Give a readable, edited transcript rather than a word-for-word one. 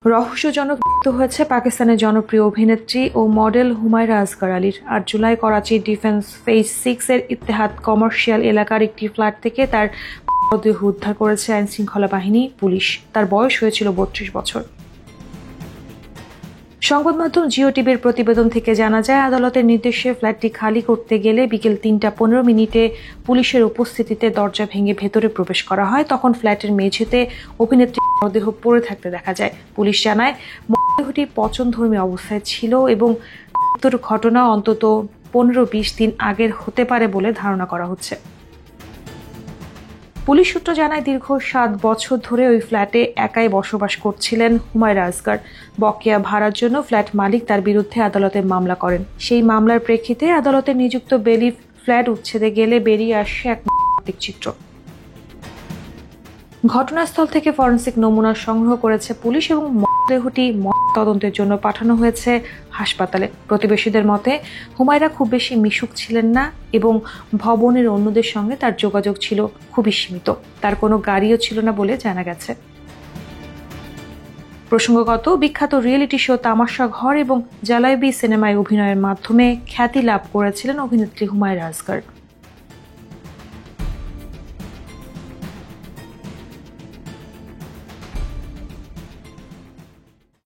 রহস্যজনক মৃত্যু হয়েছে পাকিস্তানের জনপ্রিয় অভিনেত্রী ও মডেল হুমায়রা আসগর আলীর। ৮ জুলাই করাচি ডিফেন্স ফেজ 6 এর ইত্তেহাদ কমার্শিয়াল এলাকার একটি ফ্ল্যাট থেকে তার মরদেহ উদ্ধার করেছে আইনশৃঙ্খলা বাহিনী পুলিশ। তার বয়স হয়েছিল ৩২ বছর। সংবাদ মাধ্যম জিও টিভির প্রতিবেদন থেকে জানা যায়, আদালতের নির্দেশে ফ্ল্যাটটি খালি করতে গেলে বিকেল ৩টা ১৫ পুলিশের উপস্থিতিতে দরজা ভেঙে ভেতরে প্রবেশ করা হয়। তখন ফ্ল্যাটের মেঝেতে অভিনেত্রীর মরদেহ পড়ে থাকতে দেখা যায়। পুলিশ জানায়, মরদেহটি পচনধর্মী অবস্থায় ছিল এবং মৃত্যুর ঘটনা অন্তত ১৫-২০ দিন আগের হতে পারে বলে ধারণা করা হচ্ছে। পুলিশ সূত্র জানায়, দীর্ঘ ৭ বছর ধরে ওই ফ্ল্যাটে একাই বসবাস করছিলেন হুমায়রা আসগর। বকেয়া ভাড়ার জন্য ফ্ল্যাট মালিক তার বিরুদ্ধে আদালতে মামলা করেন। সেই মামলার প্রেক্ষিতে আদালতে নিযুক্ত বেলি ফ্ল্যাট উচ্ছেদে গেলে বেরিয়ে আসে এক মর্মান্তিক চিত্র। ঘটনাস্থল থেকে ফরেনসিক নমুনা সংগ্রহ করেছে পুলিশ এবং মরদেহটি তদন্তের জন্য পাঠানো হয়েছে হাসপাতালে। প্রতিবেশীদের মতে, হুমায়রা খুব বেশি মিশুক ছিলেন না এবং ভবনের অন্যদের সঙ্গে তার যোগাযোগ ছিল খুবই সীমিত। তার কোনো গাড়িও ছিল না বলে জানা গেছে। প্রসঙ্গগত, বিখ্যাত রিয়েলিটি শো তামাশা ঘর এবং জালাইবি সিনেমায় অভিনয়ের মাধ্যমে খ্যাতি লাভ করেছিলেন অভিনেত্রী হুমায়রা আসগর।